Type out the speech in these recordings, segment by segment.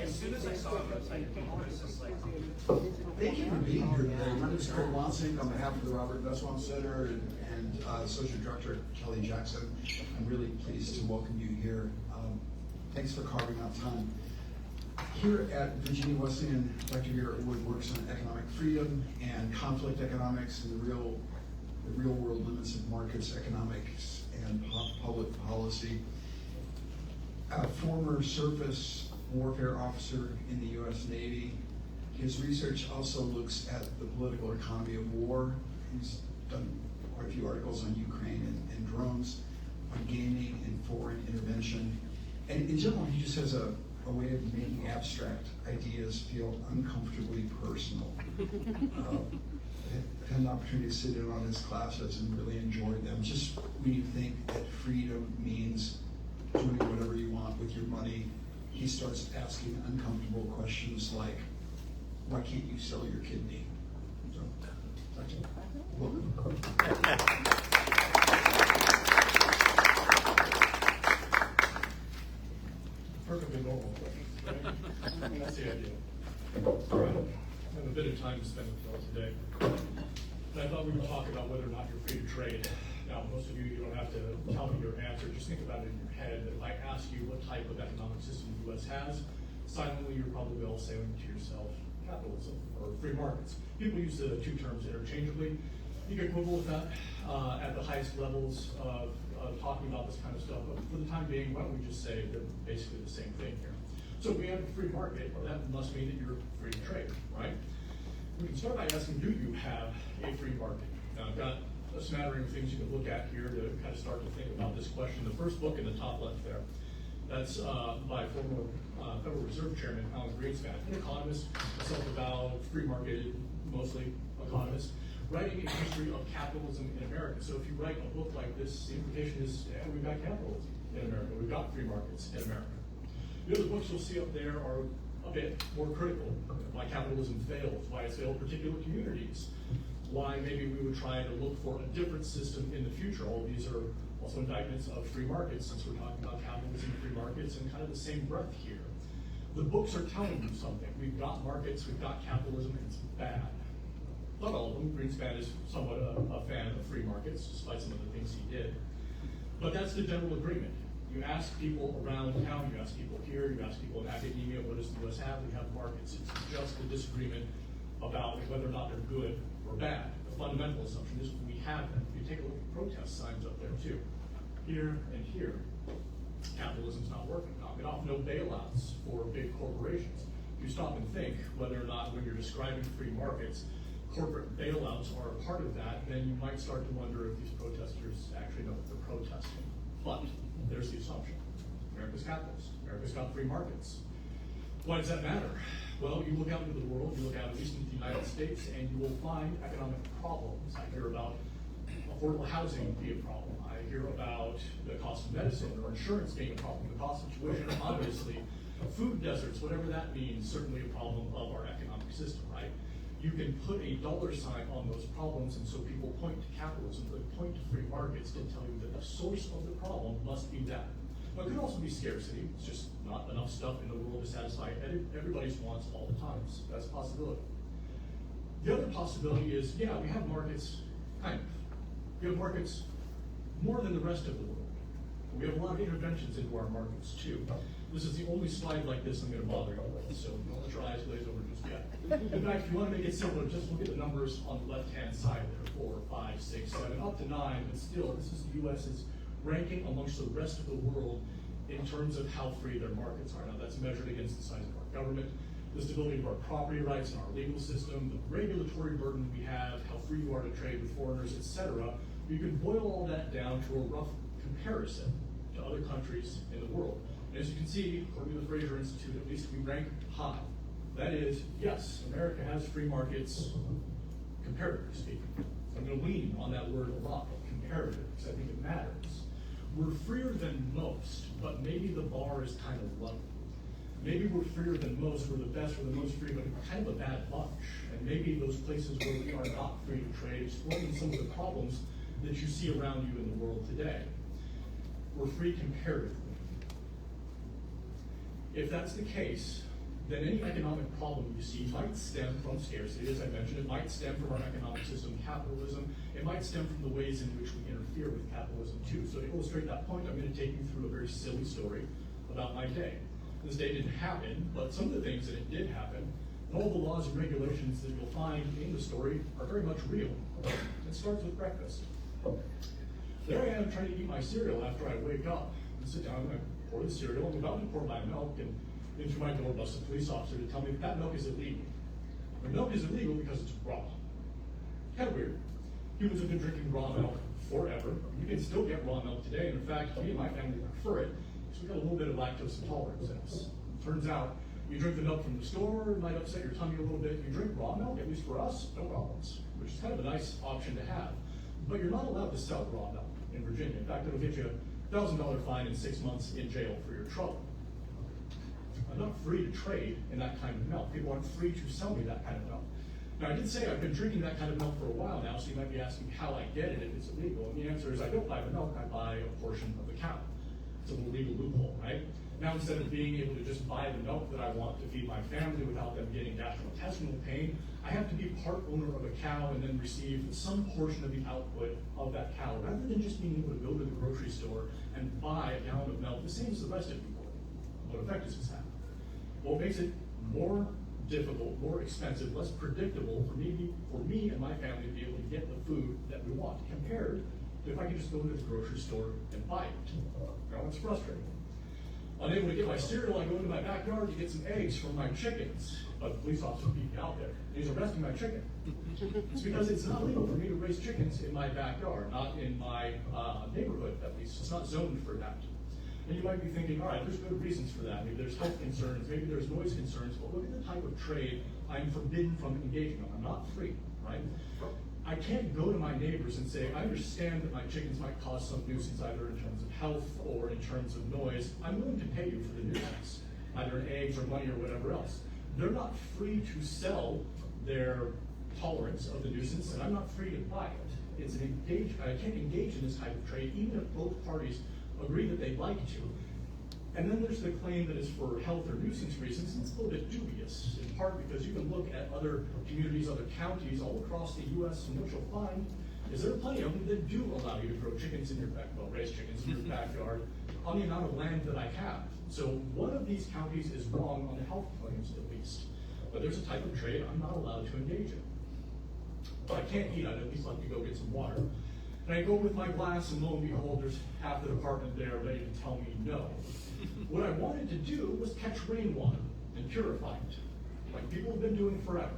As soon as I saw it, I was just like, thank you for being here today. My name is Garrett on behalf of the Robert Nusbaum Center and Associate Director Kelly Jackson. I'm really pleased to welcome you here. Thanks for carving out time. Here at Virginia Wesleyan, Dr. Garrett works on economic freedom and conflict economics and the real world limits of markets economics and public policy. A former surface warfare officer in the U.S. Navy. His research also looks at the political economy of war. He's done quite a few articles on Ukraine and drones, on gaming and foreign intervention. And in general, he just has a way of making abstract ideas feel uncomfortably personal. I've had an opportunity to sit in on his classes and really enjoyed them. Just when you think that freedom means doing whatever you want with your money, he starts asking uncomfortable questions like, why can't you sell your kidney? So, Perfectly normal, right? That's the idea. All right. I have a bit of time to spend with you all today. And I thought we would talk about whether or not you're free to trade. Now, most of you don't have to tell me your answer. Just think about it in your head. If I ask you what type of economic system the U.S. has, silently you're probably all saying to yourself, capitalism or free markets. People use the two terms interchangeably. You can quibble with that at the highest levels of talking about this kind of stuff, but for the time being, why don't we just say they're basically the same thing here. So if we have a free market, that must mean that you're free to trade, right? We can start by asking, do you have a free market? Now, I've got a smattering of things you can look at here to kind of start to think about this question. The first book in the top left there, that's by former Federal Reserve Chairman Alan Greenspan, an economist, a self-avowed, free market, mostly economist, writing a history of capitalism in America. So if you write a book like this, the implication is, yeah, we've got capitalism in America, we've got free markets in America. The other books you'll see up there are a bit more critical. Why capitalism fails, why it's failed particular communities, why maybe we would try to look for a different system in the future. All of these are also indictments of free markets, since we're talking about capitalism and free markets in kind of the same breath here. The books are telling you something. We've got markets, we've got capitalism, it's bad. Not all of them. Greenspan is somewhat a fan of free markets, despite some of the things he did. But that's the general agreement. You ask people around town, you ask people here, you ask people in academia, what does the U.S. have? We have markets. It's just a disagreement about whether or not they're good or bad. The fundamental assumption is we have them. You take a look at protest signs up there too. Here and here. Capitalism's not working. Knock it off. No bailouts for big corporations. If you stop and think whether or not when you're describing free markets, corporate bailouts are a part of that, then you might start to wonder if these protesters actually know what they're protesting. But there's the assumption. America's capitalist. America's got free markets. Why does that matter? Well, you look out into the world, you look out at least into the United States, and you will find economic problems. I hear about affordable housing being a problem. I hear about the cost of medicine or insurance being a problem. The cost of tuition, obviously. Food deserts, whatever that means, certainly a problem of our economic system, right? You can put a dollar sign on those problems, and so people point to capitalism, but point to free markets to tell you that the source of the problem must be that. Now, it could also be scarcity. It's just not enough stuff in the world to satisfy everybody's wants all the time. So that's a possibility. The other possibility is, yeah, we have markets, kind of. We have markets more than the rest of the world. We have a lot of interventions into our markets, too. This is the only slide like this I'm going to bother you with, so don't let your eyes glaze over just yet. In fact, if you want to make it simpler, just look at the numbers on the left-hand side there, 4, 5, 6, 7, up to 9, but still, this is the U.S.'s ranking amongst the rest of the world in terms of how free their markets are. Now, that's measured against the size of our government, the stability of our property rights and our legal system, the regulatory burden we have, how free you are to trade with foreigners, etc. You can boil all that down to a rough comparison to other countries in the world. And as you can see, according to the Fraser Institute, at least we rank high. That is, yes, America has free markets, comparatively speaking. I'm going to lean on that word a lot, comparative, because I think it matters. We're freer than most, but maybe the bar is kind of low. Maybe we're freer than most, we're the best, we're the most free, but kind of a bad bunch. And maybe those places where we are not free to trade, exploiting some of the problems that you see around you in the world today. We're free comparatively. If that's the case, then any economic problem you see might stem from scarcity. As I mentioned, it might stem from our economic system, capitalism. It might stem from the ways in which we interfere with capitalism too. So to illustrate that point, I'm going to take you through a very silly story about my day. This day didn't happen, but some of the things that it did happen, and all the laws and regulations that you'll find in the story are very much real. It starts with breakfast. There I am trying to eat my cereal after I wake up and sit down and I pour the cereal. I'm about to pour my milk, and in through my door busts a police officer to tell me that milk is illegal. The milk is illegal because it's raw. Kind of weird. Humans have been drinking raw milk forever. You can still get raw milk today. And in fact, me and my family prefer it because we've got a little bit of lactose intolerance in us. Turns out, you drink the milk from the store, it might upset your tummy a little bit. You drink raw milk, at least for us, no problems, which is kind of a nice option to have. But you're not allowed to sell raw milk in Virginia. In fact, it'll get you a $1,000 fine and 6 months in jail for your trouble. I'm not free to trade in that kind of milk. People aren't free to sell me that kind of milk. Now, I did say I've been drinking that kind of milk for a while now, so you might be asking how I get it if it's illegal. And the answer is I don't buy the milk, I buy a portion of the cow. It's a legal loophole, right? Now, instead of being able to just buy the milk that I want to feed my family without them getting gastrointestinal pain, I have to be part owner of a cow and then receive some portion of the output of that cow, rather than just being able to go to the grocery store and buy a gallon of milk, the same as the rest of people. What effect does this have? Well, it makes it more difficult, more expensive, less predictable for me and my family to be able to get the food that we want, compared to if I could just go to the grocery store and buy it. Now, it's frustrating. Unable to get my cereal, I go into my backyard to get some eggs from my chickens. But the police officer beat me out there. He's arresting my chicken. It's because it's not legal for me to raise chickens in my backyard, not in my neighborhood at least. It's not zoned for that. And you might be thinking, all right, there's good reasons for that. Maybe there's health concerns, maybe there's noise concerns, but look at the type of trade I'm forbidden from engaging in. I'm not free, right? I can't go to my neighbors and say, I understand that my chickens might cause some nuisance, either in terms of health or in terms of noise. I'm willing to pay you for the nuisance, either in eggs or money or whatever else. They're not free to sell their tolerance of the nuisance, and I'm not free to buy it. It's an I can't engage in this type of trade, even if both parties agree that they'd like to. And then there's the claim that it's for health or nuisance reasons, and it's a little bit dubious, in part because you can look at other communities, other counties all across the U.S., and what you'll find is there are plenty of them that do allow you to grow chickens in your raise chickens in your backyard on the amount of land that I have. So one of these counties is wrong on the health claims at least, but there's a type of trade I'm not allowed to engage in. If I can't eat, I'd at least like to go get some water. And I go with my glass, and lo and behold, there's half the department there ready to tell me no. What I wanted to do was catch rainwater and purify it, like people have been doing forever.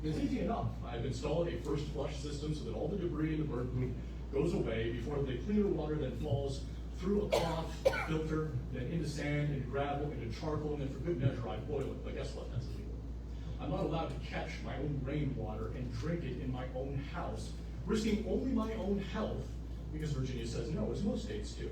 It's easy enough. I've installed a first flush system so that all the debris in the bird poop goes away before the cleaner water then falls through a cloth, a filter, then into sand, into gravel, into charcoal, and then for good measure I boil it. But guess what? That's illegal. I'm not allowed to catch my own rainwater and drink it in my own house, risking only my own health, because Virginia says no, as most states do.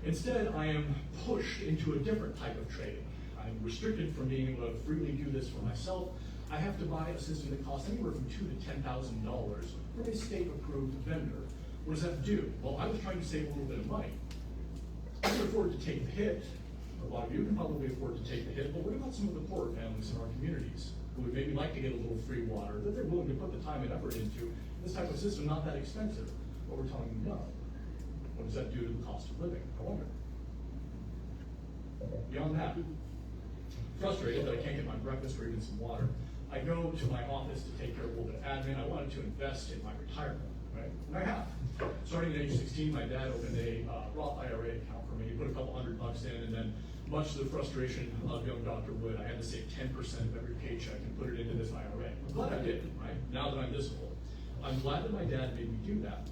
Instead, I am pushed into a different type of trade. I'm restricted from being able to freely do this for myself. I have to buy a system that costs anywhere from $2,000 to $10,000 from a state-approved vendor. What does that do? Well, I was trying to save a little bit of money. I can afford to take the hit. A lot of you can probably afford to take the hit, but what about some of the poorer families in our communities who would maybe like to get a little free water that they're willing to put the time and effort into? This type of system not that expensive, but we're telling them no. What does that do to the cost of living? I wonder. Beyond that, frustrated that I can't get my breakfast or even some water, I go to my office to take care of a little bit of admin. I wanted to invest in my retirement, right? And I have. Starting at age 16, my dad opened a Roth IRA account for me. He put a couple $100 in, and then much to the frustration of young Dr. Wood, I had to save 10% of every paycheck and put it into this IRA. I'm glad I did, right? Now that I'm this old. I'm glad that my dad made me do that.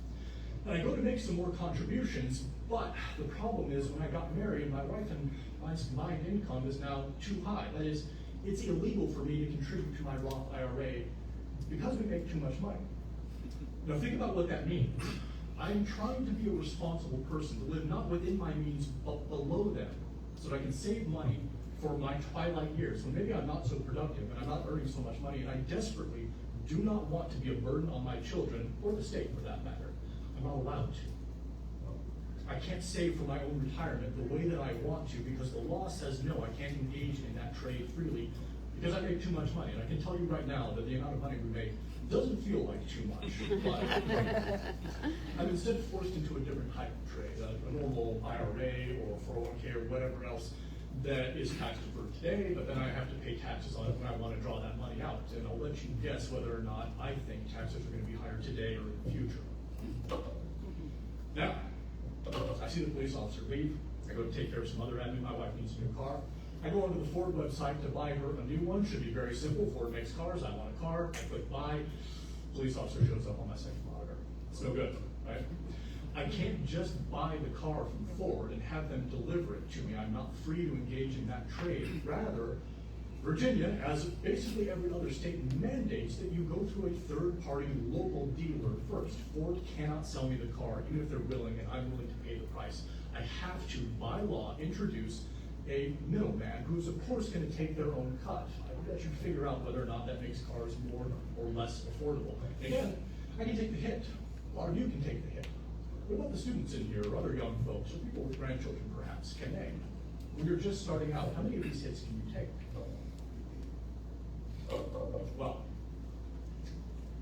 And I go to make some more contributions, but the problem is when I got married, my wife and mine's combined income is now too high. That is, it's illegal for me to contribute to my Roth IRA because we make too much money. Now think about what that means. I'm trying to be a responsible person, to live not within my means, but below them, so that I can save money for my twilight years, when maybe I'm not so productive and I'm not earning so much money, and I desperately do not want to be a burden on my children, or the state for that matter. I'm not allowed to. I can't save for my own retirement the way that I want to because the law says no, I can't engage in that trade freely because I make too much money. And I can tell you right now that the amount of money we make doesn't feel like too much, but I'm instead forced into a different type of trade, a normal IRA or 401k or whatever else that is tax deferred today, but then I have to pay taxes on it when I want to draw that money out. And I'll let you guess whether or not I think taxes are going to be higher today or in the future. Now, I see the police officer leave. I go to take care of some other admin. My wife needs a new car. I go onto the Ford website to buy her a new one. Should be very simple. Ford makes cars. I want a car. I click buy. Police officer shows up on my second monitor. It's no good, right? I can't just buy the car from Ford and have them deliver it to me. I'm not free to engage in that trade. Rather, Virginia, as basically every other state, mandates that you go through a third-party local dealer first. Ford cannot sell me the car, even if they're willing and I'm willing to pay the price. I have to, by law, introduce a middleman who's, of course, going to take their own cut. I let you figure out whether or not that makes cars more or less affordable. Again, I can take the hit. A lot of you can take the hit. What about the students in here, or other young folks, or people with grandchildren, perhaps? Can they? When you're just starting out, how many of these hits can you take? Well,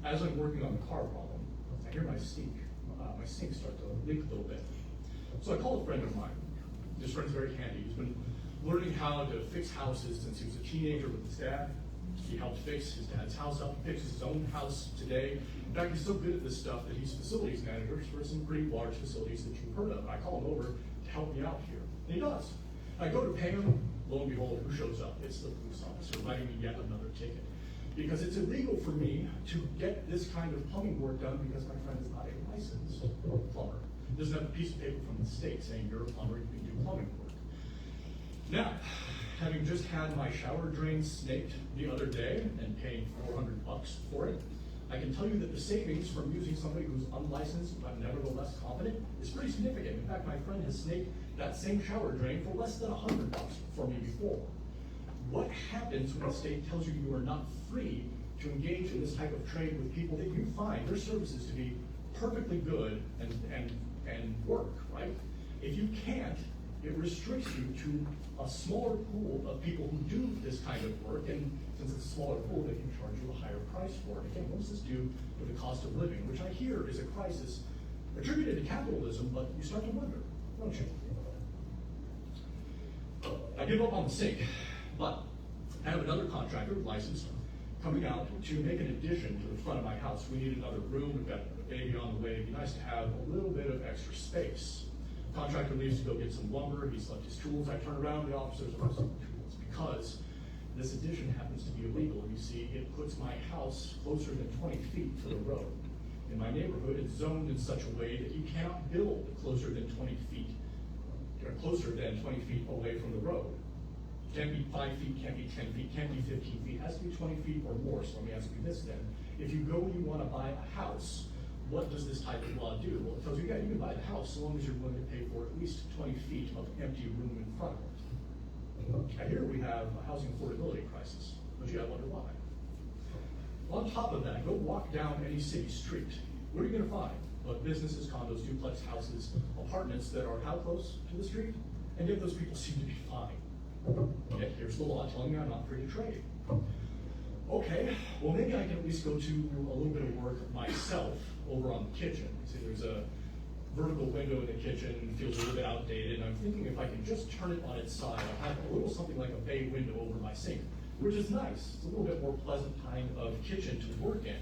as I'm working on the car problem, I hear my sink start to leak a little bit. So I call a friend of mine. This friend's very handy. He's been learning how to fix houses since he was a teenager with his dad. He helped fix his dad's house up, fixes his own house today. In fact, he's so good at this stuff that he's facilities manager for some pretty large facilities that you've heard of. I call him over to help me out here, and he does. I go to pay him, lo and behold, who shows up? It's the police officer writing me yet another ticket. Because it's illegal for me to get this kind of plumbing work done because my friend is not a licensed plumber. He doesn't have a piece of paper from the state saying you're a plumber, you can do plumbing work. Now, having just had my shower drain snaked the other day and paying $400 for it, I can tell you that the savings from using somebody who's unlicensed but nevertheless competent is pretty significant. In fact, my friend has snaked that same shower drain for less than $100 for me before. What happens when the state tells you you are not free to engage in this type of trade with people that you find their services to be perfectly good and work, right? If you can't, it restricts you to a smaller pool of people who do this kind of work, and since it's a smaller pool, they can charge you a higher price for it. Again, most is due to the cost of living, which I hear is a crisis attributed to capitalism, but you start to wonder, don't you? I give up on the sink, but I have another contractor licensed coming out to make an addition to the front of my house. We need another room, we've got a baby on the way. It'd be nice to have a little bit of extra space. Contractor leaves to go get some lumber, he's left his tools. I turn around, the officers are arresting the tools because this addition happens to be illegal. You see, it puts my house closer than 20 feet to the road. In my neighborhood, it's zoned in such a way that you cannot build closer than 20 feet, or closer than 20 feet away from the road. Can't be 5 feet, can't be 10 feet, can't be 15 feet, it has to be 20 feet or more. So let me ask you this then. If you go and you want to buy a house, what does this type of law do? Well, it tells you, yeah, you can buy the house so long as you're willing to pay for at least 20 feet of empty room in front of it. Now here we have a housing affordability crisis, but you gotta wonder why. On top of that, go walk down any city street. What are you gonna find? But businesses, condos, duplex houses, apartments that are how close to the street? And yet those people seem to be fine. Yet here's the law telling me I'm not free to trade. Okay, well maybe I can at least go to a little bit of work myself over on the kitchen. See, there's a vertical window in the kitchen, it feels a little bit outdated, and I'm thinking if I can just turn it on its side, I'll have a little something like a bay window over my sink, which is nice. It's a little bit more pleasant kind of kitchen to work in.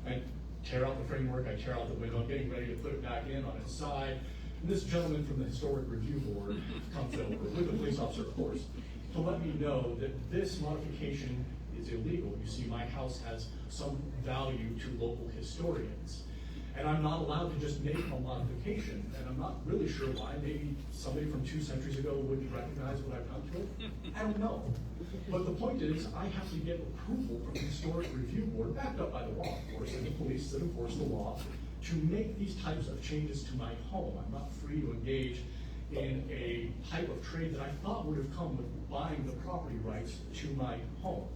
I tear out the framework, I tear out the window, I'm getting ready to put it back in on its side. And this gentleman from the Historic Review Board comes over, with the police officer, of course, to let me know that this modification is illegal. You see, my house has some value to local historians. And I'm not allowed to just make a modification, and I'm not really sure why. Maybe somebody from 2 centuries ago wouldn't recognize what I've done to it. I don't know. But the point is, I have to get approval from the Historic Review Board, backed up by the law, of course, and the police that enforce the law, to make these types of changes to my home. I'm not free to engage in a type of trade that I thought would have come with buying the property rights to my home.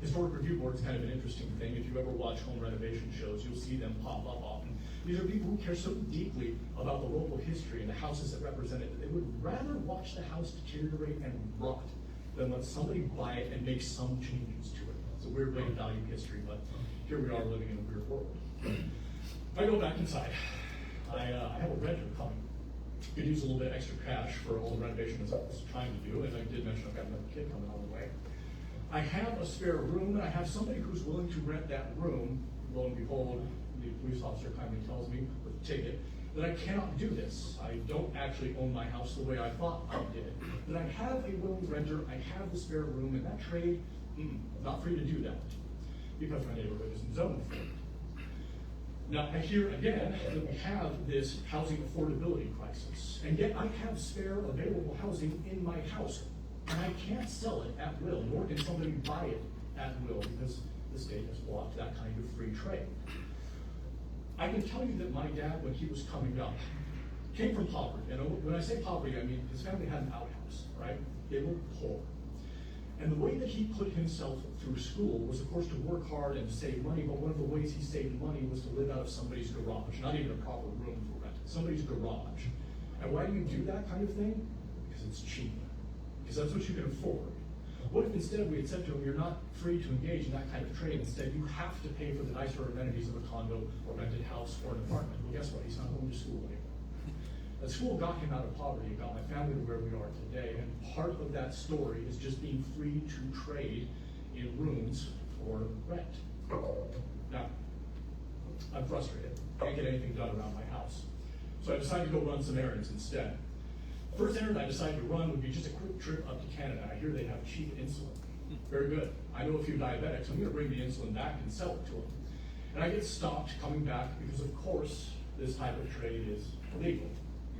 Historic review board is kind of an interesting thing. If you ever watch home renovation shows, you'll see them pop up often. These are people who care so deeply about the local history and the houses that represent it that they would rather watch the house deteriorate and rot than let somebody buy it and make some changes to it. It's a weird way to value history, but here we are living in a weird world. If I go back inside, I have a renter coming. Could use a little bit extra cash for all the renovations I was trying to do, and I did mention I've got another kid coming on the way. I have a spare room, and I have somebody who's willing to rent that room. Lo and behold, the police officer kindly tells me with a ticket that I cannot do this. I don't actually own my house the way I thought I did. That I have a willing renter, I have the spare room, and that trade, not free to do that because my neighborhood isn't zoned for it. Now, I hear again that we have this housing affordability crisis, and yet I have spare available housing in my house, and I can't sell it at will, nor can somebody buy it at will because the state has blocked that kind of free trade. I can tell you that my dad, when he was coming up, came from poverty. And when I say poverty, I mean his family had an outhouse, right? They were poor. And the way that he put himself through school was, of course, to work hard and to save money, but one of the ways he saved money was to live out of somebody's garage, not even a proper room for rent, somebody's garage. And why do you do that kind of thing? Because it's cheap. Because that's what you can afford. What if instead we had said to him, you're not free to engage in that kind of trade, instead you have to pay for the nicer amenities of a condo or rented house or an apartment? Well, guess what? He's not going to school anymore. That school got him out of poverty, it got my family to where we are today, and part of that story is just being free to trade in rooms for rent. Now, I'm frustrated. Can't get anything done around my house. So I decided to go run some errands instead. First errand I decided to run would be just a quick trip up to Canada. I hear they have cheap insulin. Very good. I know a few diabetics. I'm going to bring the insulin back and sell it to them. And I get stopped coming back because, of course, this type of trade is illegal.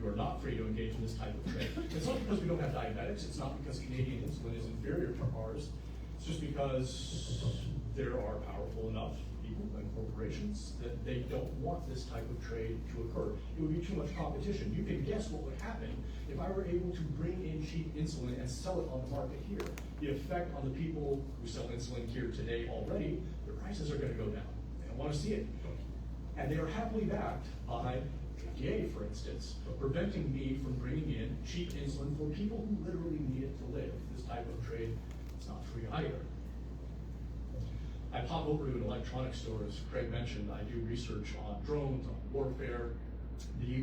You are not free to engage in this type of trade. It's not because we don't have diabetics. It's not because Canadian insulin is inferior to ours. It's just because there are powerful enough people and corporations that they don't want this type of trade to occur. It would be too much competition. You can guess what would happen if I were able to bring in cheap insulin and sell it on the market here. The effect on the people who sell insulin here today already, their prices are going to go down. They don't want to see it. And they are happily backed by FDA, for instance, preventing me from bringing in cheap insulin for people who literally need it to live. This type of trade is not free either. I pop over to an electronics store, as Craig mentioned. I do research on drones, on warfare.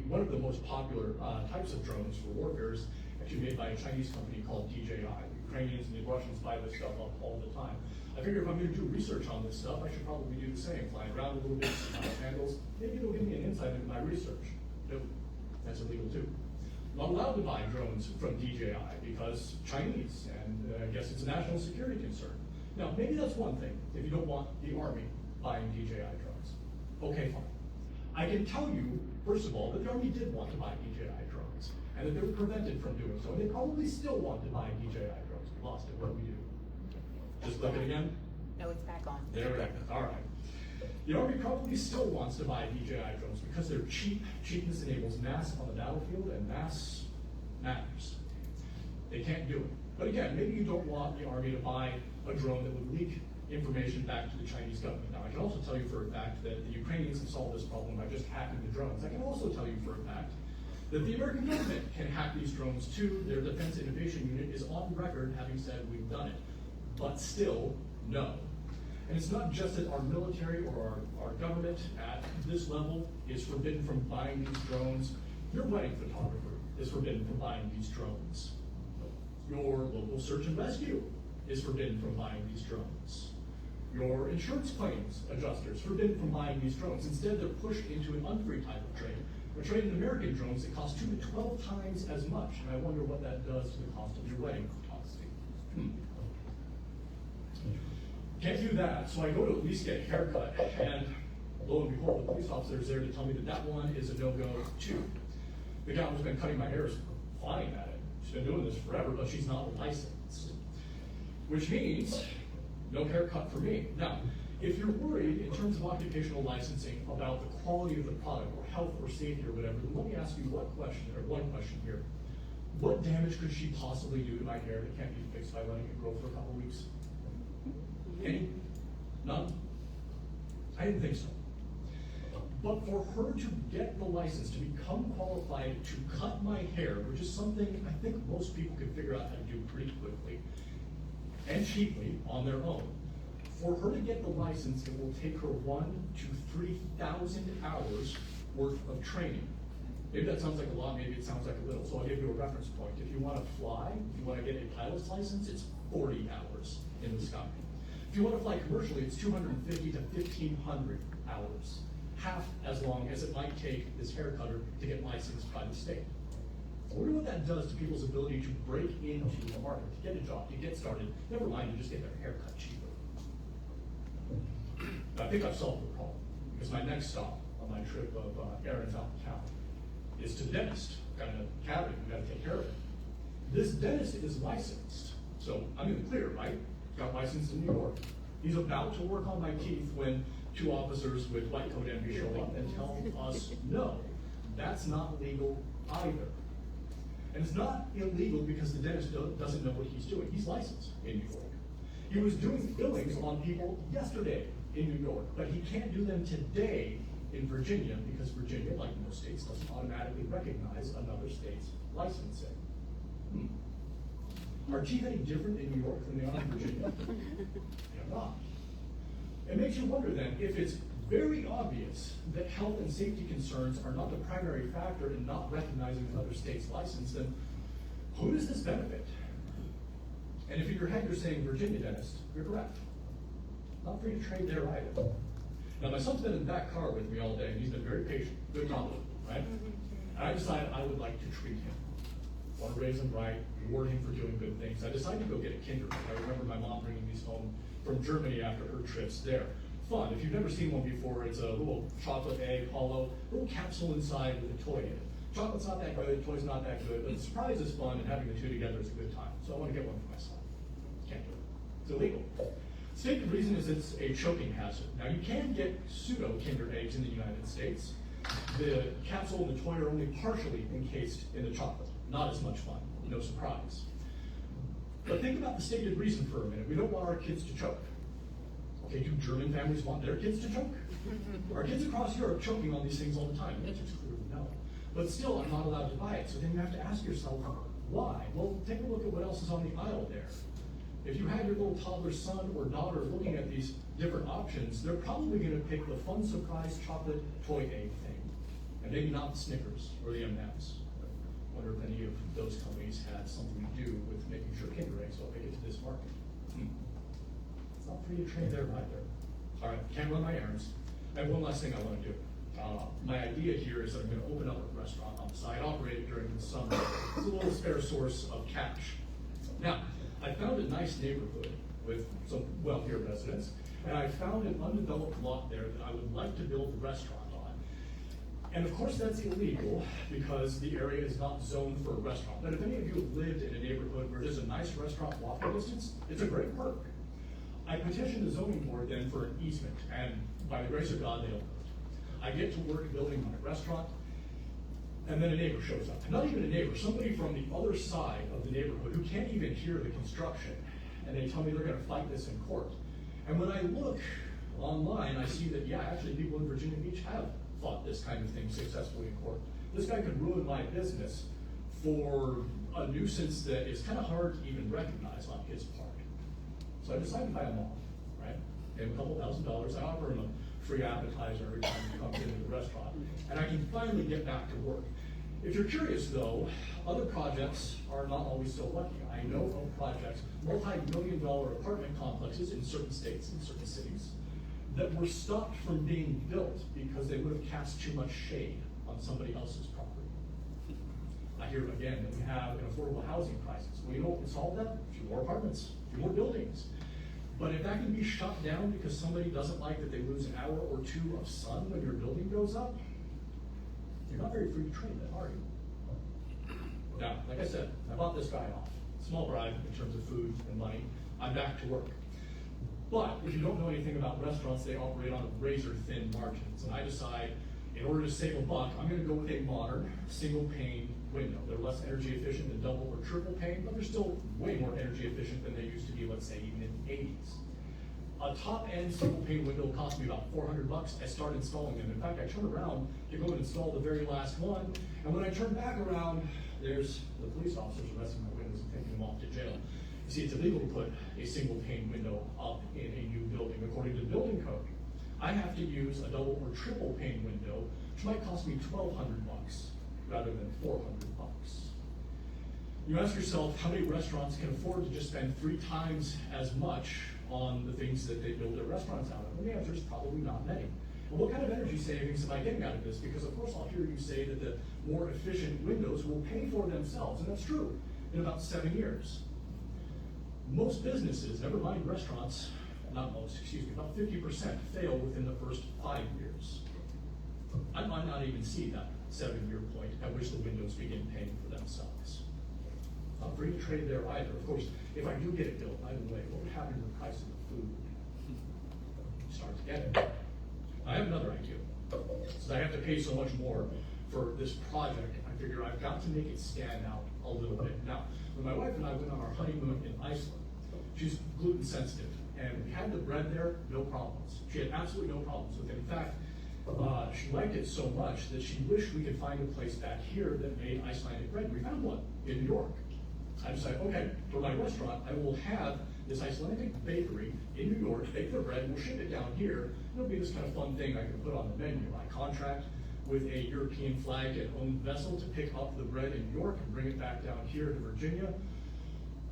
One of the most popular types of drones for warfare is actually made by a Chinese company called DJI. The Ukrainians and the Russians buy this stuff up all the time. I figure if I'm going to do research on this stuff, I should probably do the same. Fly around a little bit, see how it handles. Maybe it'll give me an insight into my research. Nope, that's illegal too. I'm not allowed to buy drones from DJI because Chinese, and I guess it's a national security concern. Now, maybe that's one thing, if you don't want the Army buying DJI drones. Okay, fine. I can tell you, first of all, that the Army did want to buy DJI drones, and that they were prevented from doing so, and they probably still want to buy DJI drones. We lost it, what do we do? Just click it again? No, it's back on. There we go, all right. The Army probably still wants to buy DJI drones because they're cheap. Cheapness enables mass on the battlefield, and mass matters. They can't do it. But again, maybe you don't want the Army to buy a drone that would leak information back to the Chinese government. Now, I can also tell you for a fact that the Ukrainians have solved this problem by just hacking the drones. I can also tell you for a fact that the American government can hack these drones too. Their Defense Innovation Unit is on record having said we've done it. But still, no. And it's not just that our military or our government at this level is forbidden from buying these drones. Your wedding photographer is forbidden from buying these drones. Your local search and rescue is forbidden from buying these drones. Your insurance claims adjuster is forbidden from buying these drones. Instead, they're pushed into an unfree type of trade. We're trading in American drones that cost 2 to 12 times as much. And I wonder what that does to the cost of your wedding photography. Can't do that, so I go to at least get a haircut, and lo and behold, the police officer is there to tell me that that one is a no-go too. The gal who's been cutting my hair is flying at it. She's been doing this forever, but she's not licensed. Which means, no haircut for me. Now, if you're worried in terms of occupational licensing about the quality of the product, or health or safety or whatever, then let me ask you one question here. What damage could she possibly do to my hair that can't be fixed by letting it grow for a couple weeks? Any? None? I didn't think so. But for her to get the license, to become qualified to cut my hair, which is something I think most people can figure out how to do pretty quickly and cheaply on their own, for her to get the license, it will take her 1,000 to 3,000 hours worth of training. Maybe that sounds like a lot, maybe it sounds like a little, so I'll give you a reference point. If you want to fly, if you want to get a pilot's license, it's 40 hours in the sky. If you want to fly commercially, it's 250 to 1,500 hours, half as long as it might take this hair cutter to get licensed by the state. I wonder what that does to people's ability to break into the market, to get a job, to get started, never mind to just get their hair cut cheaper. I think I've solved the problem, because my next stop on my trip of errands out of town is to the dentist. Got a cavity, we gotta take care of it. This dentist is licensed, so I'm in the clear, right? Got licensed in New York. He's about to work on my teeth when two officers with white coat envy show up and tell us, no, that's not legal either. And it's not illegal because the dentist doesn't know what he's doing. He's licensed in New York. He was doing fillings on people yesterday in New York, but he can't do them today in Virginia because Virginia, like most states, doesn't automatically recognize another state's licensing. Are teeth any different in New York than they are in Virginia? They're not. It makes you wonder then, if it's very obvious that health and safety concerns are not the primary factor in not recognizing another state's license, then who does this benefit? And if in your head you're saying Virginia dentist, you're correct. Not free to trade there either. Now my son's been in the back car with me all day, and he's been very patient, good problem, right? And I decided I would like to treat him. I want to raise him right, reward him for doing good things. I decided to go get a Kindergarten. I remember my mom bringing these home from Germany after her trips there. Fun. If you've never seen one before, it's a little chocolate egg, hollow, little capsule inside with a toy in it. Chocolate's not that good, toy's not that good, but the surprise is fun, and having the two together is a good time. So I want to get one for my son. Can't do it. It's illegal. Stated reason is it's a choking hazard. Now you can get pseudo Kinder eggs in the United States. The capsule and the toy are only partially encased in the chocolate. Not as much fun, no surprise. But think about the stated reason for a minute. We don't want our kids to choke. Okay, do German families want their kids to choke? Our kids across Europe choking on these things all the time? The answer is clearly no. But still, I'm not allowed to buy it. So then you have to ask yourself, why? Well, take a look at what else is on the aisle there. If you had your little toddler son or daughter looking at these different options, they're probably going to pick the fun surprise chocolate toy egg thing, and maybe not the Snickers or the M&Ms. I wonder if any of those companies had something to do with making sure Kinder eggs don't make it to this market. It's not free to trade there either. All right, can't run my errands. I have one last thing I want to do. My idea here is that I'm going to open up a restaurant on the side, operate it during the summer. It's a little spare source of cash. Now, I found a nice neighborhood with some wealthier residents, and I found an undeveloped lot there that I would like to build a restaurant on. And of course that's illegal because the area is not zoned for a restaurant. But if any of you have lived in a neighborhood where there's a nice restaurant walking distance, it's a great perk. I petitioned the zoning board then for an easement, and by the grace of God, they opened it. I get to work building my restaurant, and then a neighbor shows up. Not even a neighbor, somebody from the other side of the neighborhood who can't even hear the construction. And they tell me they're gonna fight this in court. And when I look online, I see that, yeah, actually people in Virginia Beach have fought this kind of thing successfully in court. This guy could ruin my business for a nuisance that is kind of hard to even recognize on his part. So I decided to buy him off, right? Gave him a couple $1,000. I offer him a free appetizer every time he comes into the restaurant. And I can finally get back to work. If you're curious though, other projects are not always so lucky. I know of projects, multi-million-dollar apartment complexes in certain states, in certain cities, that were stopped from being built because they would have cast too much shade on somebody else's property. I hear again that we have an affordable housing crisis. Well, you know what would solve that? A few more apartments, a few more buildings. But if that can be shut down because somebody doesn't like that they lose an hour or two of sun when your building goes up, you're not very free to trade then, are you? Now, like I said, I bought this guy off. Small bribe in terms of food and money. I'm back to work. But if you don't know anything about restaurants, they operate on razor-thin margins. And I decide, in order to save a buck, I'm gonna go with a modern, single-pane window. They're less energy efficient than double or triple pane, but they're still way more energy efficient than they used to be, let's say, even in the 80s. a top-end single-pane window cost me about $400. I started installing them. In fact, I turned around to go and install the very last one, and when I turned back around, there's the police officers arresting my windows and taking them off to jail. You see, it's illegal to put a single-pane window up in a new building. According to the building code, I have to use a double or triple-pane window, which might cost me $1,200 rather than $400. You ask yourself, how many restaurants can afford to just spend 3 times as much on the things that they build their restaurants out of? And the answer is probably not many. Well, what kind of energy savings am I getting out of this? Because of course I'll hear you say that the more efficient windows will pay for themselves, and that's true, in about 7 years. Most businesses, never mind restaurants, not most, excuse me, about 50% fail within the first 5 years. I might not even see that 7-year point at which the windows begin paying for themselves. Not free to trade there either. Of course, if I do get it built, by the way, what would happen to the price of the food? Start to get it. I have another idea. Since I have to pay so much more for this project, I figure I've got to make it stand out a little bit. Now, when my wife and I went on our honeymoon in Iceland, she's gluten sensitive, and we had the bread there, no problems. She had absolutely no problems with it. In fact, she liked it so much that she wished we could find a place back here that made Icelandic bread. We found one in New York. I decided, okay, for my restaurant, I will have this Icelandic bakery in New York bake their bread, we'll ship it down here. It'll be this kind of fun thing I can put on the menu. I contract with a European flag and owned vessel to pick up the bread in New York and bring it back down here to Virginia.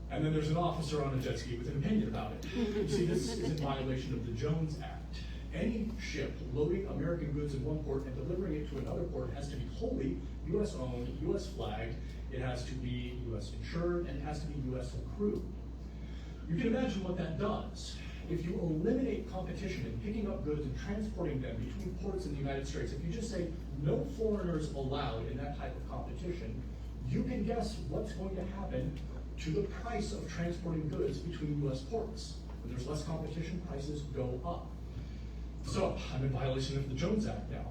And then there's an officer on a jet ski with an opinion about it. You see, this is in violation of the Jones Act. Any ship loading American goods in one port and delivering it to another port has to be wholly U.S. owned, U.S. flagged, it has to be U.S. insured, and it has to be U.S. accrued. You can imagine what that does. If you eliminate competition in picking up goods and transporting them between ports in the United States, if you just say no foreigners allowed in that type of competition, you can guess what's going to happen to the price of transporting goods between U.S. ports. When there's less competition, prices go up. So I'm in violation of the Jones Act now.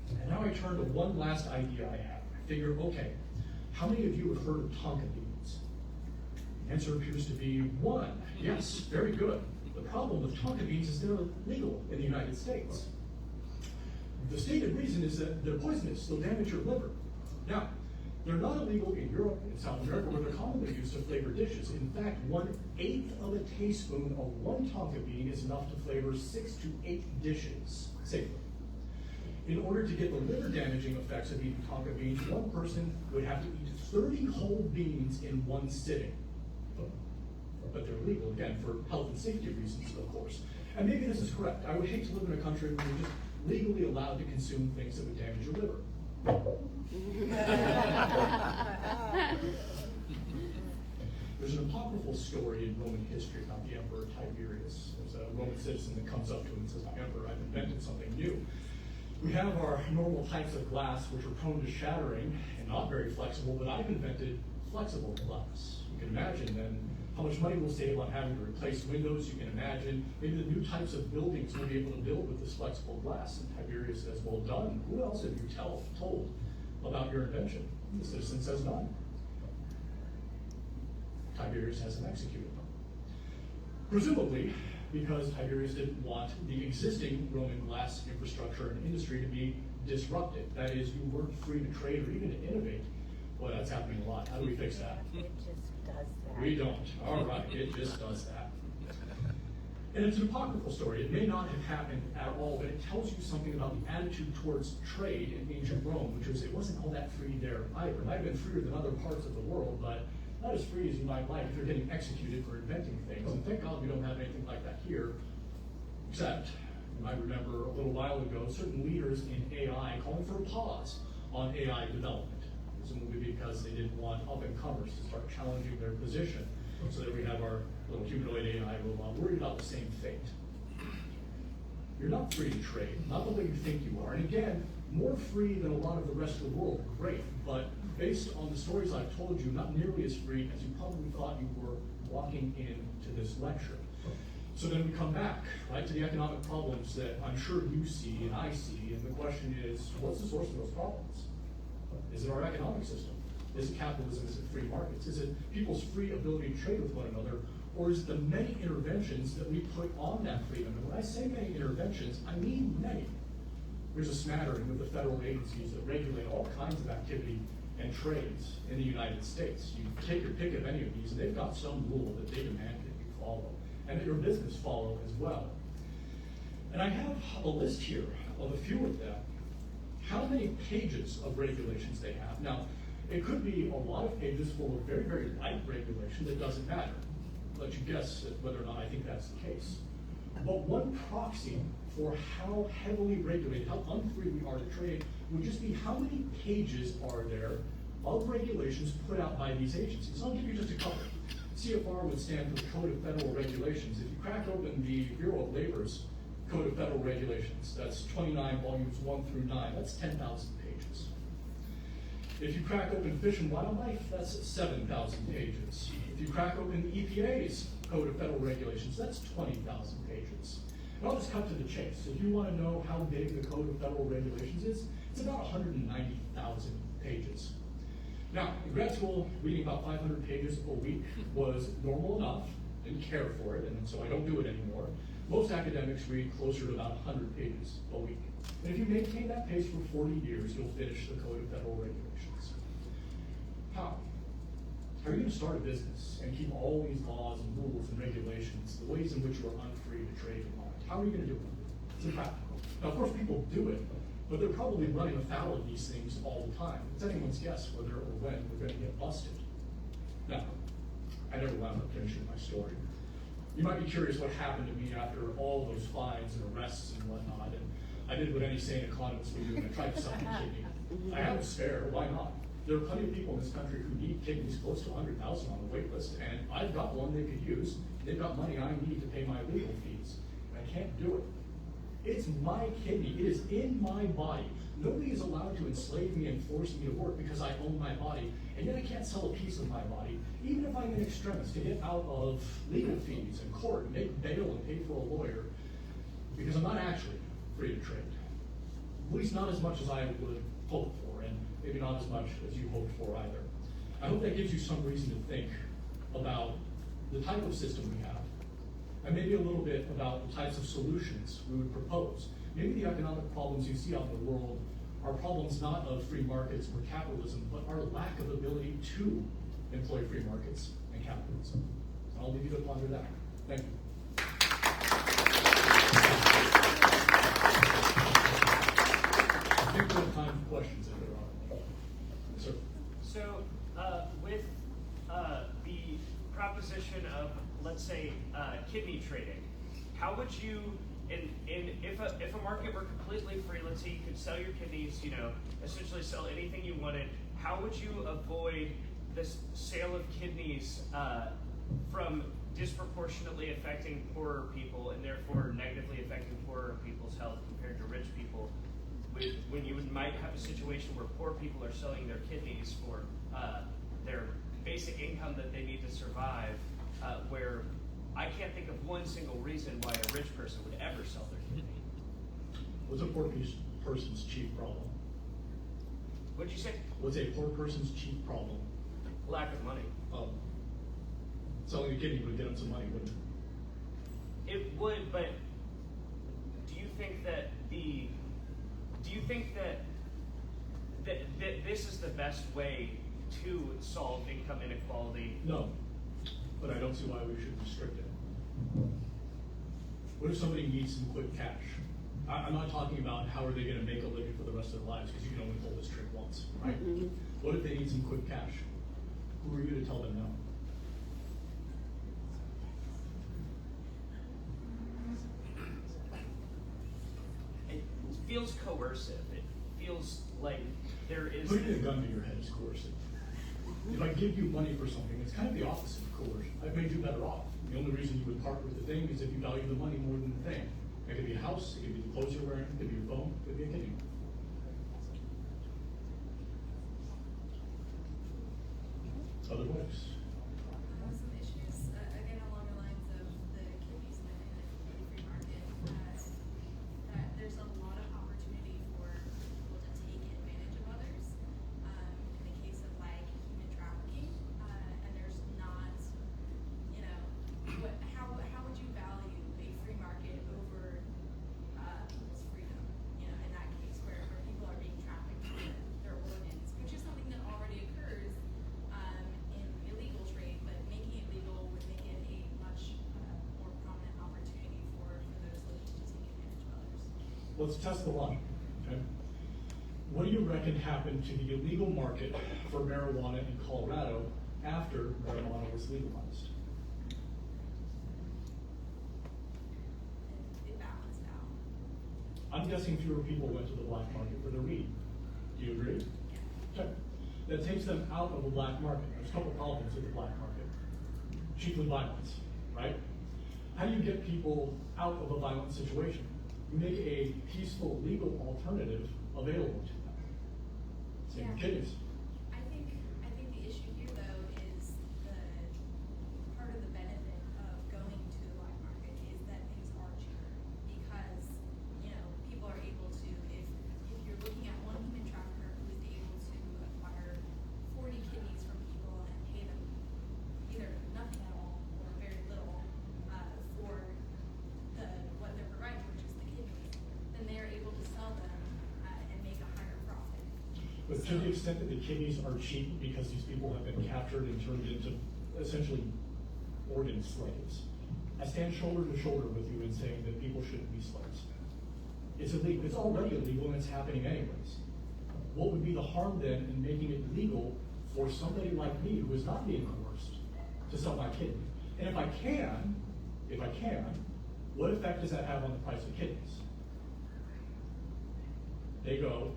And now I turn to one last idea I have. I figure, okay, how many of you have heard of tonka beans? The answer appears to be 1. Yes, very good. The problem with tonka beans is they're legal in the United States. The stated reason is that they're poisonous, they'll damage your liver. Now, they're not illegal in Europe and South America where they're commonly used to flavor dishes. In fact, 1/8 of a teaspoon of one tonka bean is enough to flavor 6 to 8 dishes safely. In order to get the liver damaging effects of eating tonka beans, one person would have to eat 30 whole beans in one sitting. But they're legal, again, for health and safety reasons, of course. And maybe this is correct. I would hate to live in a country where you're just legally allowed to consume things that would damage your liver. There's an apocryphal story in Roman history about the Emperor Tiberius. There's a Roman citizen that comes up to him and says, "Emperor, I've invented something new. We have our normal types of glass, which are prone to shattering and not very flexible, but I've invented flexible glass." You can imagine then how much money we'll save on having to replace windows. You can imagine maybe the new types of buildings we'll be able to build with this flexible glass. And Tiberius says, "Well done. Who else have you told about your invention?" The citizen says, "None." Tiberius has him executed. Presumably because Tiberius didn't want the existing Roman glass infrastructure and industry to be disrupted. That is, you weren't free to trade or even to innovate. Boy, that's happening a lot. How do we fix that? It just does that. We don't. All right, it just does that. And it's an apocryphal story. It may not have happened at all, but it tells you something about the attitude towards trade in ancient Rome, which was it wasn't all that free there either. It might have been freer than other parts of the world, but not as free as you might like if you're getting executed for inventing things. And thank God we don't have anything like that here, except you might remember a little while ago certain leaders in AI calling for a pause on AI development, presumably because they didn't want up-and-comers to start challenging their position. So that we have our little humanoid AI robot worried about the same fate. You're not free to trade, not the way you think you are. And again, more free than a lot of the rest of the world, great. But based on the stories I've told you, not nearly as free as you probably thought you were walking into this lecture. So then we come back, right, to the economic problems that I'm sure you see and I see. And the question is, what's the source of those problems? Is it our economic system? Is it capitalism? Is it free markets? Is it people's free ability to trade with one another? Or is it the many interventions that we put on that freedom? And when I say many interventions, I mean many. There's a smattering of the federal agencies that regulate all kinds of activity and trades in the United States. You take your pick of any of these, and they've got some rule that they demand that you follow, and that your business follow as well. And I have a list here of a few of them. How many pages of regulations they have. Now, it could be a lot of pages full of very, very light regulation that doesn't matter. I'll let you guess whether or not I think that's the case. But one proxy for how heavily regulated, how unfree we are to trade, would just be how many pages are there of regulations put out by these agencies. I'll give you just a couple. CFR would stand for the Code of Federal Regulations. If you crack open the Bureau of Labor's Code of Federal Regulations, that's 29 volumes 1 through 9, that's 10,000 pages. If you crack open Fish and Wildlife, that's 7,000 pages. If you crack open the EPA's Code of Federal Regulations, that's 20,000 pages. And I'll just cut to the chase. If you want to know how big the Code of Federal Regulations is, it's about 190,000 pages. Now, in grad school, reading about 500 pages a week was normal enough. Didn't care for it, and so I don't do it anymore. Most academics read closer to about 100 pages a week. And if you maintain that pace for 40 years, you'll finish the Code of Federal Regulations. How? How are you going to start a business and keep all these laws and rules and regulations, the ways in which you are unfree to trade and mind? How are you going to do it? It's impractical. Now, of course, people do it, but they're probably running afoul of these things all the time. It's anyone's guess whether or when we're going to get busted. Now, I never wound up finishing my story. You might be curious what happened to me after all those fines and arrests and whatnot, and I did what any sane economist would do, and I tried to sell my kidney. I have a spare, why not? There are plenty of people in this country who need kidneys, close to 100,000 on the wait list, and I've got one they could use. They've got money I need to pay my legal fees, and I can't do it. It's my kidney, it is in my body. Nobody is allowed to enslave me and force me to work because I own my body, and yet I can't sell a piece of my body, even if I'm an extremist, to get out of legal fees and court, and make bail and pay for a lawyer, because I'm not actually free to trade. At least not as much as I would hope for, and maybe not as much as you hoped for either. I hope that gives you some reason to think about the type of system we have, and maybe a little bit about the types of solutions we would propose. Maybe the economic problems you see out in the world are problems not of free markets or capitalism, but our lack of ability to employ free markets and capitalism. I'll leave you to ponder that. Thank you. I think we have time for questions if there are. Yes, sir. So, with the proposition of, let's say, kidney trading, how would you, if a market were completely free, let's say you could sell your kidneys, essentially sell anything you wanted, how would you avoid this sale of kidneys from disproportionately affecting poorer people and therefore negatively affecting poorer people's health compared to rich people, when you might have a situation where poor people are selling their kidneys for their basic income that they need to survive, where I can't think of one single reason why a rich person would ever sell their kidney. What's a poor person's chief problem? What'd you say? What's a poor person's chief problem? Lack of money. Selling a kidney would get them some money, wouldn't it? It would, but do you think that this is the best way to solve income inequality? No, but I don't see why we should restrict it. What if somebody needs some quick cash? I'm not talking about how are they going to make a living for the rest of their lives, because you can only pull this trick once, right? Mm-hmm. What if they need some quick cash? Who are you to tell them no? It feels coercive. It feels like there is... Putting a gun to your head is coercive. If I give you money for something, it's kind of the opposite of coercion. I've made you better off. The only reason you would part with the thing is if you value the money more than the thing. It could be a house, it could be the clothes you're wearing, it could be your phone, it could be a kidney. Other ways. Some issues, again, along the lines of the kidneys in the free market, that there's a lot of opportunity for people to take advantage of others. In the case of like human trafficking, and there's not, let's test the logic, okay? What do you reckon happened to the illegal market for marijuana in Colorado after marijuana was legalized? It balanced out. I'm guessing fewer people went to the black market for their weed. Do you agree? Okay. That takes them out of the black market. There's a couple problems with the black market. Chiefly violence, right? How do you get people out of a violent situation? You make a peaceful, legal alternative available to them. Same with kidneys. I think the issue here though is the part of the benefit of going to the black market is that things are cheaper because, you know, people are able to, if you're looking at one human trafficker who is able to acquire 40 kidneys from people and pay them either nothing at all or very little for what they're providing, which is the kidneys, then they're able to sell them and make a higher profit. But to the extent that the kidneys are cheap because these people have been captured and turned into essentially organ slaves, I stand shoulder to shoulder with you in saying that people shouldn't be slaves. It's illegal. It's already illegal and it's happening anyways. What would be the harm then in making it legal for somebody like me who is not being coerced to sell my kidney? And if I can, what effect does that have on the price of kidneys? They go.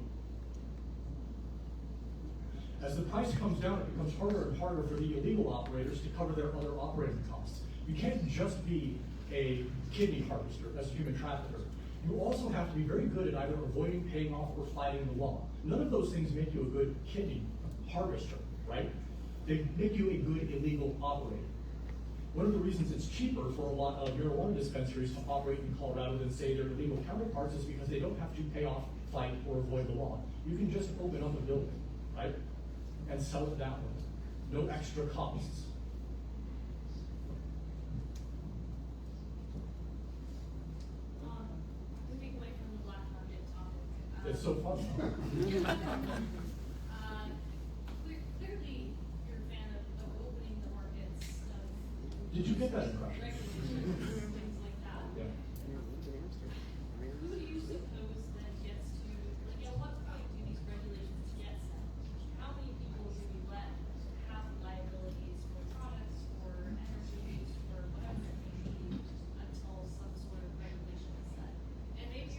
As the price comes down, it becomes harder and harder for the illegal operators to cover their other operating costs. You can't just be a kidney harvester as a human trafficker. You also have to be very good at either avoiding paying off or fighting the law. None of those things make you a good kidney harvester, right? They make you a good illegal operator. One of the reasons it's cheaper for a lot of marijuana dispensaries to operate in Colorado than, say, their illegal counterparts is because they don't have to pay off, fight, or avoid the law. You can just open up a building, right? And sell it that way. No extra costs. Moving away from the black market topic. It's so fun. Clearly, you're a fan of opening the markets. Did you get that impression? Regulations, things like that. Yeah. Who do you suppose then gets to, like, at what point do these regulations get set? How many people do we let have liabilities for products, for energy use, for whatever it may be, until some sort of regulation is set? And maybe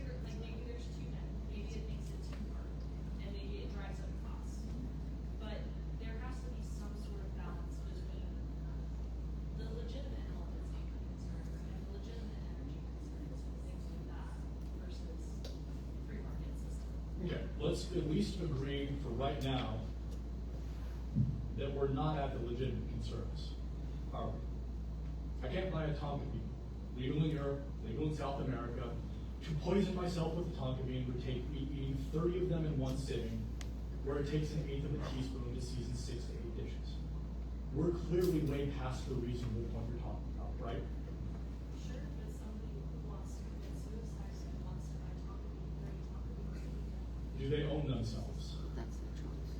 there's too many, maybe it makes it too hard, and maybe it drives up costs. But there has to be some sort of balance between the legitimate health and safety concerns and the legitimate energy concerns and things like that versus free market system. Okay, let's at least agree for right now that we're not at the legitimate concerns, are we? I can't buy a Tonka bean, legal in Europe, legal in South America. To poison myself with a Tonka bean would take me eating 30 of them in one sitting, where it takes 1/8 of a teaspoon to season 6 to 8 dishes. We're clearly way past the reasonable point you're talking about, right? Sure, but somebody who wants to commit suicide and wants to buy Tonka bean, 30 Tonka beans a week. Do they own themselves? That's the choice.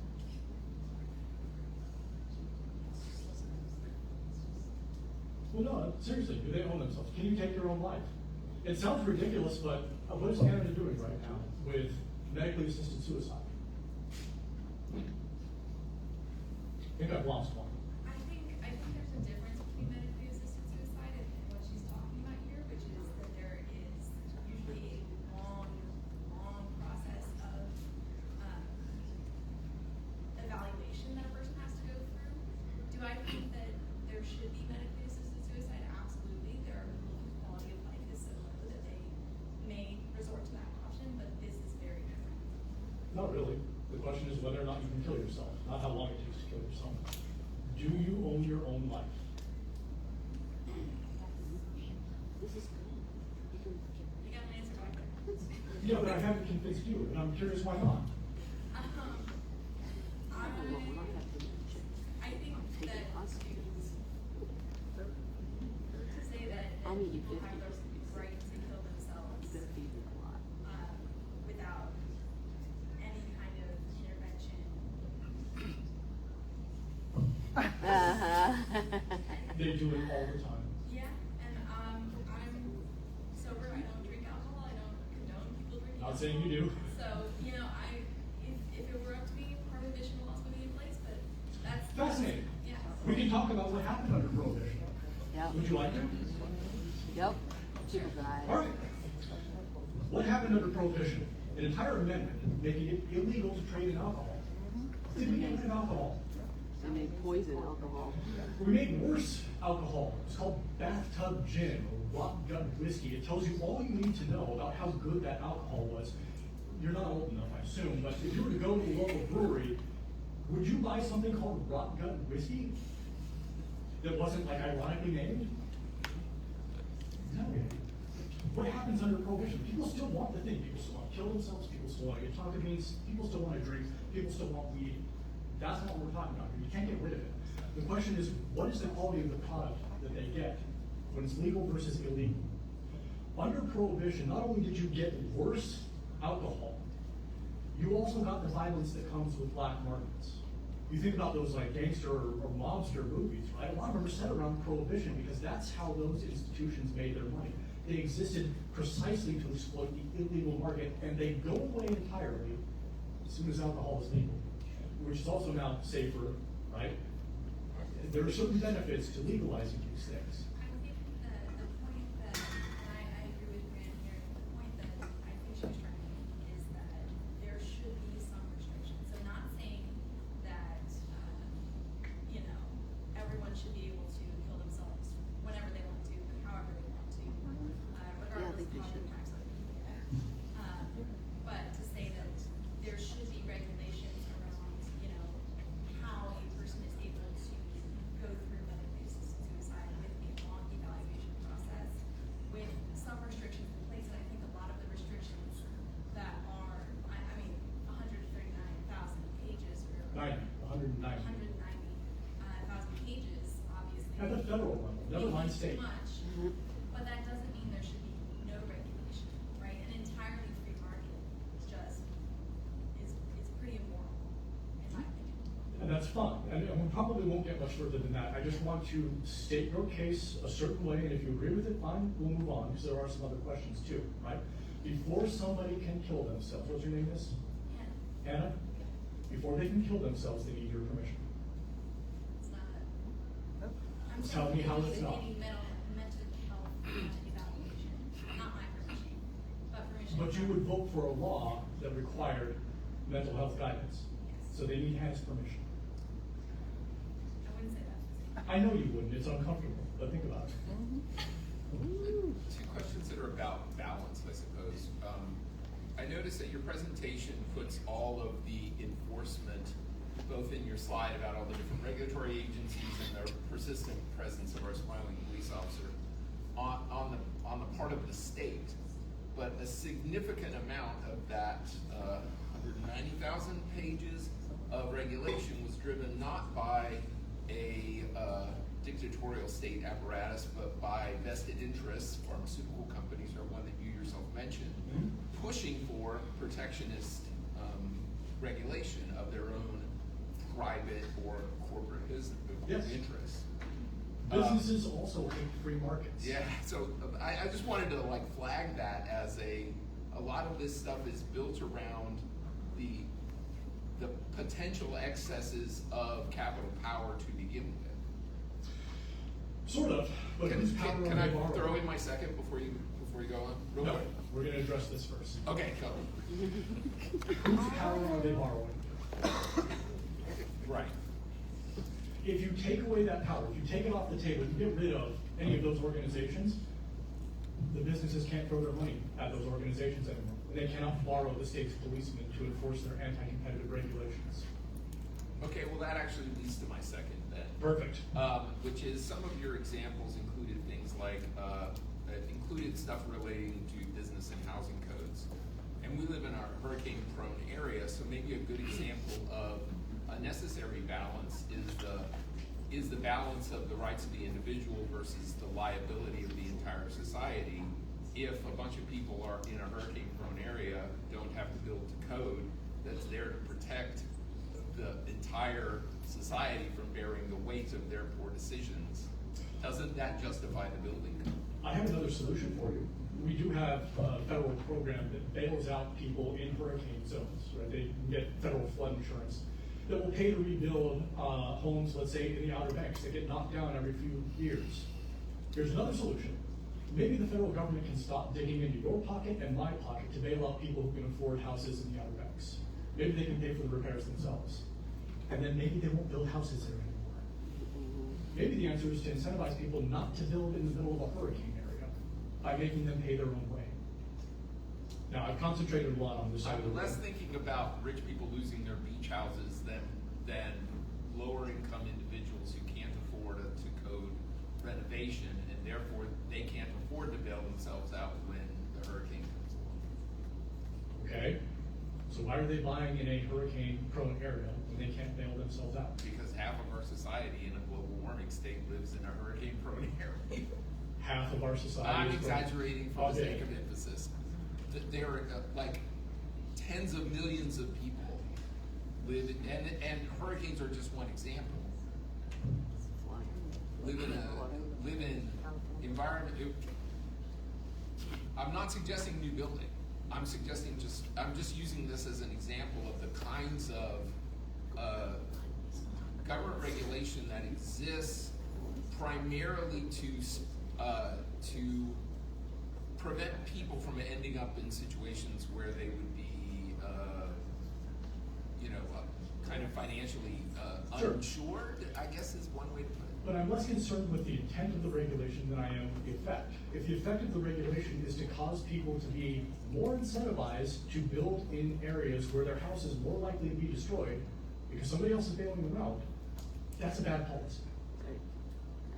Well, no, seriously, do they own themselves? Can you take your own life? It sounds ridiculous, but what is Canada doing right now with medically assisted suicide? I think I've lost one. I think there's a difference between medically assisted suicide and what she's talking about here, which is that there is usually a long process of evaluation that a person has to go through. Do I think that there should be medically assisted suicide? Absolutely. There are people whose quality of life is so low that they may resort to that option, but this is very different. Not really. The question is whether or not you can kill yourself, not how long it takes to kill yourself. Do you own your own life? This is good. You can You got an answer right there. Yeah, but I haven't convinced you, and I'm curious why not. I think that to say that I need you people have 50. the right to kill themselves You better feed me a lot. without any kind of intervention. They do it all the time. Yeah, and I'm sober. I don't drink alcohol. I don't condone people drinking Not saying you do. So, you know, if it were up to me, prohibition laws would be in place, but that's. Fascinating. Yeah. We can talk about what happened under Prohibition. Yep. Would you like to? Yep. People died. All right. What happened under Prohibition? An entire amendment making it illegal to trade in alcohol. Did we get rid of alcohol? They made poison alcohol. We made worse alcohol. It's called bathtub gin or rock gut whiskey. It tells you all you need to know about how good that alcohol was. You're not old enough, I assume, but if you were to go to a local brewery, would you buy something called rock gut whiskey that wasn't like ironically named? No. What happens under Prohibition? People still want the thing. People still want to kill themselves. People still want to get taco beans. People still want to drink. People still want weed. That's not what we're talking about. You can't get rid of it. The question is, what is the quality of the product that they get when it's legal versus illegal? Under Prohibition, not only did you get worse alcohol, you also got the violence that comes with black markets. You think about those like gangster or mobster movies, right? A lot of them are set around Prohibition because that's how those institutions made their money. They existed precisely to exploit the illegal market, and they go away entirely as soon as alcohol is legal, which is also now safer, right? There are certain benefits to legalizing these things. I think the point that, and I agree with Grant here, the point that I think she was trying to make is that there should be some restrictions. So not saying that, you know, everyone should be able to kill themselves whenever they want to, however they want to, regardless of how the impacts other people. But to say that there should be regulations around, you know, how a person is able to go through medical assisted suicide with a long evaluation process, with some restrictions in place. And I think a lot of the restrictions that are, I mean, 139,000 pages or 190. 190,000 pages, obviously. At the federal level, never mind state. Too much, but that doesn't mean there should be no regulation, right? An entirely free market is pretty immoral, in my opinion. And that's fine, and we probably won't get much further than that. I just want to state your case a certain way, and if you agree with it, fine, we'll move on, because there are some other questions too, right? Before somebody can kill themselves, what's your name, miss? Anna? Before they can kill themselves, they need your permission. It's not a. I'm Tell me how it's not. Any mental health evaluation, not my permission, but permission. But you would vote for a law that required mental health guidance. Yes. So they need Hannah's permission. I wouldn't say that. I know you wouldn't, it's uncomfortable, but think about it. Two questions that are about balance, I suppose. I noticed that your presentation puts all of the enforcement, both in your slide about all the different regulatory agencies and the persistent presence of our smiling police officer, on the part of the state. But a significant amount of that 190,000 pages of regulation was driven not by a dictatorial state apparatus, but by vested interests. Pharmaceutical companies are one that you yourself mentioned, pushing for protectionist regulation of their own private or corporate business Yes. interests. Businesses also hate free markets. Yeah, so I just wanted to like flag that as a lot of this stuff is built around the potential excesses of capital power to begin with. Sort of, but whose power Can are I they borrowing? throw in my second before you go on? Real No, quick. we're gonna address this first. Okay, go. Whose power are they borrowing? Right. If you take away that power, if you take it off the table, you get rid of any of those organizations, the businesses can't throw their money at those organizations anymore. They cannot borrow the state's policemen to enforce their anti-competitive regulations. Okay, well that actually leads to my second then. Perfect. Which is some of your examples included things like, included stuff relating to business and housing codes. And we live in a hurricane-prone area, so maybe a good example of a necessary balance is the balance of the rights of the individual versus the liability of the entire society. If a bunch of people are in a hurricane-prone area, don't have to build a code that's there to protect the entire society from bearing the weight of their poor decisions, doesn't that justify the building code? I have another solution for you. We do have a federal program that bails out people in hurricane zones, right? They can get federal flood insurance that will pay to rebuild homes, let's say, in the Outer Banks that get knocked down every few years. Here's another solution. Maybe the federal government can stop digging into your pocket and my pocket to bail out people who can afford houses in the Outer Banks. Maybe they can pay for the repairs themselves. And then maybe they won't build houses there anymore. Maybe the answer is to incentivize people not to build in the middle of a hurricane area by making them pay their own way. Now, I've concentrated a lot on this side of the I'm less room. thinking about rich people losing their beach houses than lower income individuals who can't afford a to-code renovation, and therefore they can't afford to bail themselves out when the hurricane comes along. Okay? So why are they buying in a hurricane-prone area when they can't bail themselves out? Because half of our society in a global warming state lives in a hurricane-prone area. Half of our society I'm is exaggerating for the Okay. sake of emphasis. There are like tens of millions of people live, and hurricanes are just one example. Live in environment. I'm not suggesting new building. I'm just using this as an example of the kinds of government regulation that exists primarily to prevent people from ending up in situations where they would be, kind of financially Sure. uninsured, I guess is one way to put it. But I'm less concerned with the intent of the regulation than I am with the effect. If the effect of the regulation is to cause people to be more incentivized to build in areas where their house is more likely to be destroyed because somebody else is bailing them out, that's a bad policy.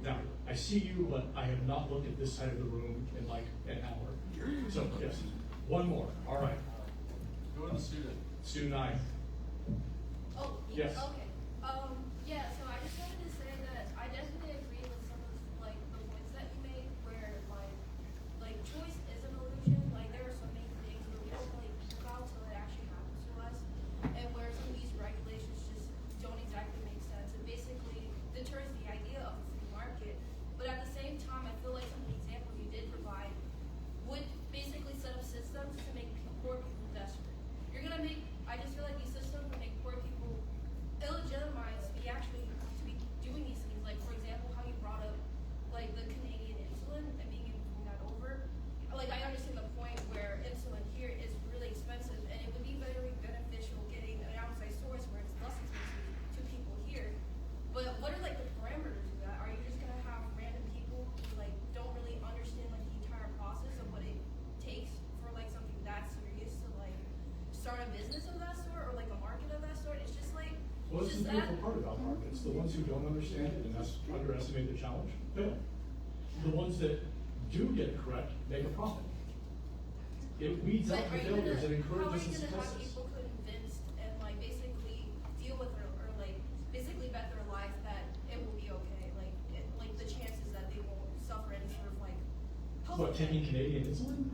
Now, I see you, but I have not looked at this side of the room in like an hour. So, yes, one more, all right. Go to the student. Student 9. Oh, Yes. okay. Yeah, so I just wanted to say that I definitely agree with some of like the points that you made where like choice is an illusion. Like there are so many things where we don't really think about till it actually happens to us, and where some of these regulations just don't exactly make sense. It basically deters the idea of a free market. But at the same time, I feel like some of the examples you did provide would basically set up systems to make poor people desperate. You're gonna make, I just feel like these systems will make poor people illegitimized to be actually to be doing these things. Like for example, how you brought up like the Canadian insulin and being able to bring that over. Like I understand the point where insulin here is really expensive, and it would be very beneficial getting an outside source where it's less expensive to people here. But what are like the parameters of that? Are you just gonna have random people who like don't really understand like the entire process of what it takes for like something that serious to like start a business of that sort or like a market of that sort? It's just like Well, it's this is just the that. beautiful part about markets. The ones who don't understand it and underestimate the challenge, fail. The ones that do get it correct make a profit. It weeds out the failures and encourages the How are you gonna have successes. people convinced and like basically deal with or like basically bet their life that it will be okay? Like like the chances that they won't suffer any sort of like health What, effect. taking Canadian insulin?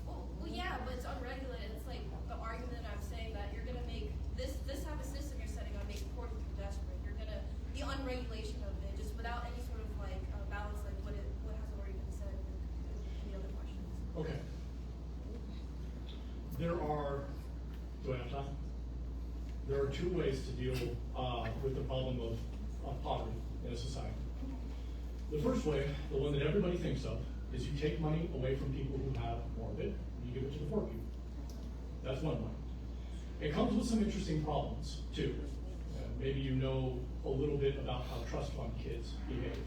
Well, yeah, but it's unregulated. It's like the argument I'm saying that you're gonna make this type of system you're setting on make poor people desperate. You're gonna the unregulation of it just without any sort of like balance, like what has already been said in the other questions. Okay. Do I have time? There are two ways to deal with the problem of poverty in a society. The first way, the one that everybody thinks of, is you take money away from people who have more of it, and you give it to the poor people. That's one way. It comes with some interesting problems, too. Maybe you know a little bit about how trust fund kids behave.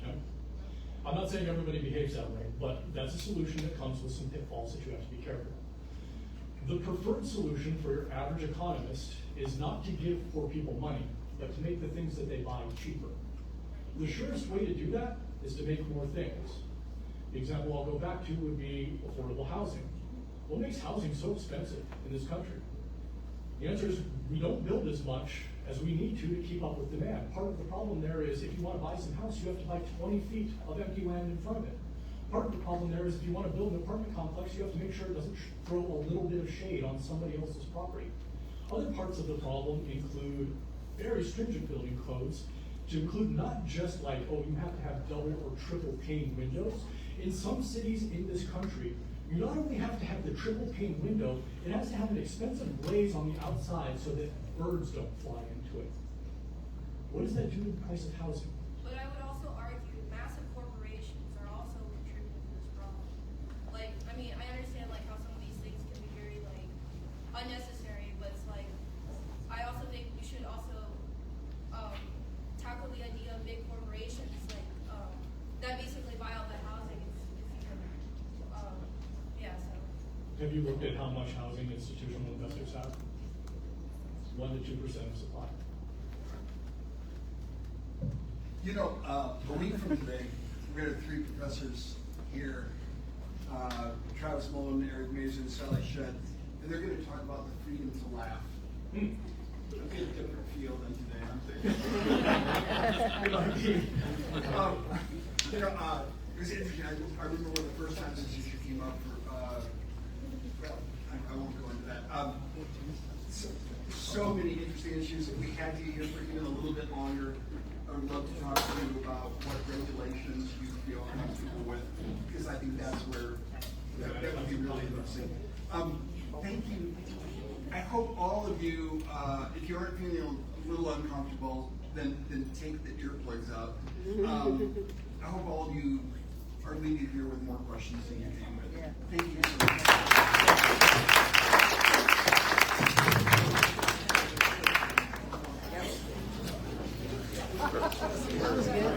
Okay? I'm not saying everybody behaves that way, but that's a solution that comes with some pitfalls that you have to be careful of. The preferred solution for your average economist is not to give poor people money, but to make the things that they buy cheaper. The surest way to do that is to make more things. The example I'll go back to would be affordable housing. What makes housing so expensive in this country? The answer is we don't build as much as we need to keep up with demand. Part of the problem there is if you want to buy some house, you have to buy 20 feet of empty land in front of it. Part of the problem there is if you want to build an apartment complex, you have to make sure it doesn't throw a little bit of shade on somebody else's property. Other parts of the problem include very stringent building codes to include not just like, oh, you have to have double or triple pane windows. In some cities in this country, you not only have to have the triple pane window, it has to have an expensive glaze on the outside so that birds don't fly into it. What does that do to the price of housing? But I would also argue massive corporations are also contributing to this problem. Like, I mean, I understand like how some of these things can be very like unnecessary, but it's like, I also think we should also tackle the idea of big corporations, like, that basically buy all the housing if you can, yeah, so. Have you looked at how much housing institutional investors have? 1 to 2% of supply. You know, a week from today, we had 3 professors here, Travis Mullen, Eric Mason, Sally Shedd, and they're going to talk about the freedom to laugh. A bit different feel than today, I'm thinking. You know, it was interesting. I remember one of the first times this issue came up for, well, I won't go into that. So many interesting issues that we had to hear for even a little bit longer. I would love to talk to you about what regulations you feel comfortable with, because I think that's where that would be really interesting. Thank you. I hope all of you, if you aren't feeling a little uncomfortable, then take the earplugs out. I hope all of you are leaving here with more questions than you came with. Yeah. Thank you so much. That was good.